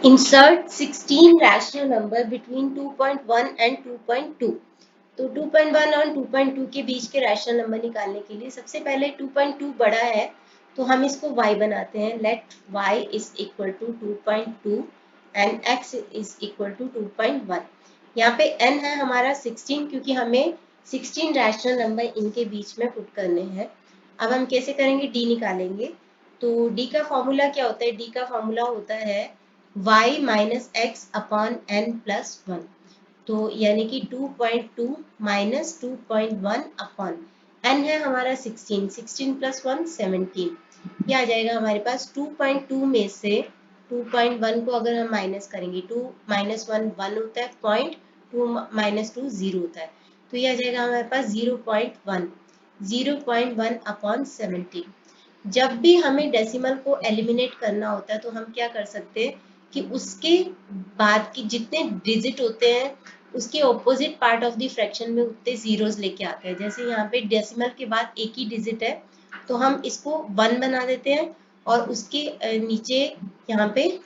Insert 16 rational number between 2.1 and 2.2। तो 2.1 और 2.2 के बीच के रैशनल नंबर निकालने के लिए सबसे पहले 2.2 बड़ा है तो हम इसको y बनाते हैं। Let y is equal to 2.2 and x is equal to 2.1। यहाँ पे n है हमारा 16 क्योंकि हमें 16 रैशनल नंबर इनके बीच में पुट करने हैं। अब हम कैसे करेंगे, d निकालेंगे। तो d का फॉर्मूला क्या होता है, d का फॉर्मूला होता है y minus x upon n plus 1। तो यानी कि 2.2 माइनस 2.1 अपॉन n है हमारा 16, 16 प्लस 1 17। ये आ जाएगा हमारे पास 2.2 में से 2.1 को अगर हम माइनस करेंगे, 2 माइनस 1 1 होता है, 0.2 माइनस 2 0 होता है, तो ये आ जाएगा हमारे पास 0.1, 0.1 अपॉन 17। जब भी हमें डेसिमल को एलिमिनेट करना होता है तो हम क्या कर सकते हैं कि उसके बाद की जितने डिजिट होते हैं उसके opposite part of the fraction में उतने जीरोस लेके आते हैं। जैसे यहाँ पे डेसिमल के बाद एक ही डिजिट है तो हम इसको 1 बना देते हैं और उसके नीचे यहाँ पे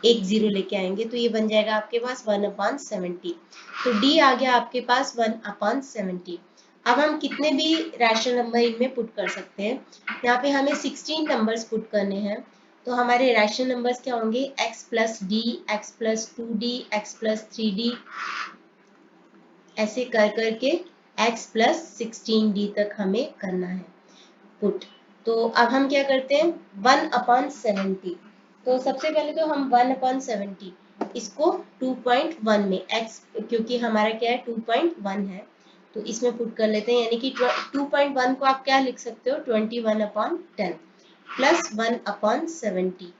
एक जीरो लेके आएंगे तो ये बन जाएगा आपके पास 1/70। तो डी आ गया आपके पास 1/70। अब हम कितने भी रैशनल नंबर इनमें पुट कर सकते हैं। यहाँ पे हमें 16 नंबर्स पुट करने हैं तो हमारे रैशनल नंबर्स क्या होंगे, x plus D, x plus 2d, x plus 3d, ऐसे कर करके x प्लस 16d तक हमें करना है पुट। तो अब हम क्या करते हैं 1/70। तो सबसे पहले तो हम 1/70 इसको 2.1 में x, क्योंकि हमारा क्या है 2.1 है तो इसमें पुट कर लेते हैं। यानी कि 2.1 को आप क्या लिख सकते हो, 21/10 प्लस 1/70।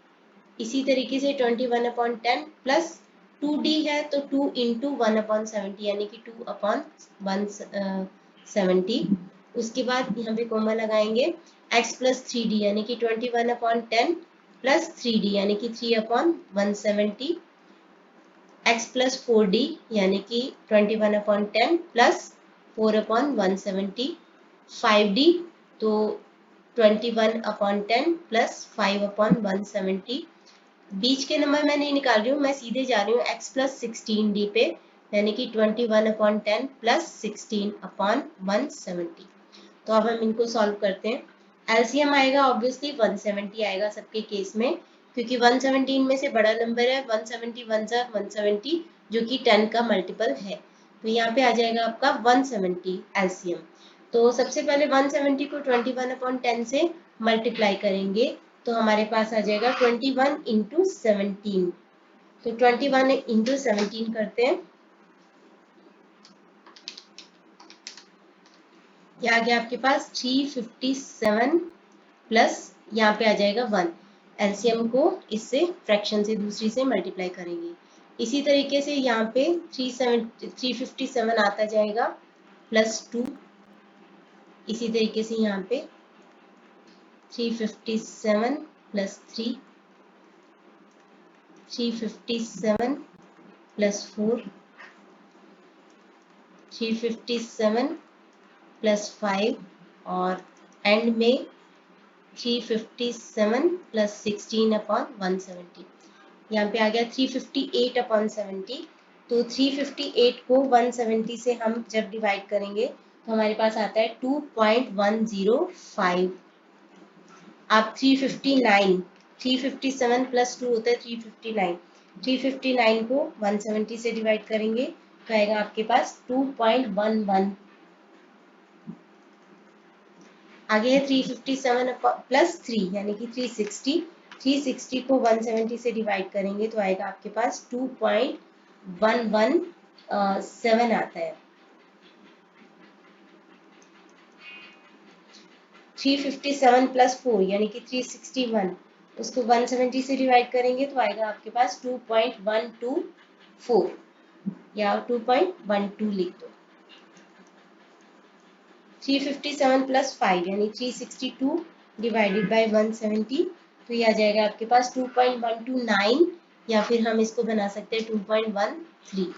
इसी तरीके से 21/10 प्लस 2d है तो 2 इंटू 1/70 यानी कि 2/170। उसके बाद यहाँ पे कॉमा लगाएंगे x प्लस 3d यानी कि 21/10 प्लस 3d यानी कि 3/170, x प्लस 4d यानी कि 21/10 प्लस 4/170, 5d तो 21/10 प्लस 5/170। बीच के नंबर मैं नहीं निकाल रही हूँ, मैं सीधे जा रही हूँ x प्लस 16d पे यानी कि 21/10 प्लस 16/170। तो अब हम इनको सॉल्व करते हैं। एलसीएम आएगा ऑब्वियसली 170 आएगा सबके केस में, क्योंकि 117 में से बड़ा नंबर है 170 170 जो कि 10 का मल्टीपल है। तो यहाँ पे आ जाएगा आपका 170 एलसीएम। तो सबसे पहले 170 को 21/10 से मल्टीप्लाई करेंगे तो हमारे पास आ जाएगा 21 इंटू 17। तो 21 इंटू 17 करते हैं, ये आ गया आपके पास 357 प्लस यहाँ पे आ जाएगा 1। एलसीएम को इससे फ्रैक्शन से दूसरी से मल्टीप्लाई करेंगे। इसी तरीके से यहाँ पे 357 आता जाएगा प्लस 2। इसी तरीके से यहाँ पे 357 प्लस 3, 357 प्लस 4, 357 प्लस 5 और एंड में 357 प्लस 16/170। यहाँ पे आ गया 358/70। तो 358 को 170 से हम जब डिवाइड करेंगे तो हमारे पास आता है 2.105। आप 357 प्लस 2 होता है 359, 359 को 170 से डिवाइड करेंगे तो आएगा आपके पास 2.11। आगे है 357 प्लस 3 यानी कि 360, 360 को 170 से डिवाइड करेंगे तो आएगा आपके पास 2.117 आता है। 357 प्लस 4 यानी कि 361, उसको 170 से डिवाइड करेंगे तो आएगा आपके पास 2.124 या 2.12 लिख दो। 357 प्लस 5 यानी 362 डिवाइडेड बाय 170 तो ये आ जाएगा आपके पास 2.129 या फिर हम इसको बना सकते हैं 2.13।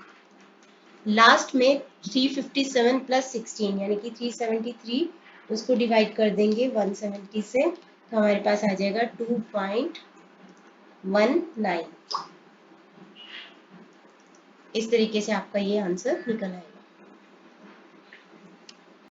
लास्ट में 357 प्लस 16 यानी कि 373, उसको डिवाइड कर देंगे 170 से तो हमारे पास आ जाएगा 2.19। इस तरीके से आपका ये आंसर निकल आएगा।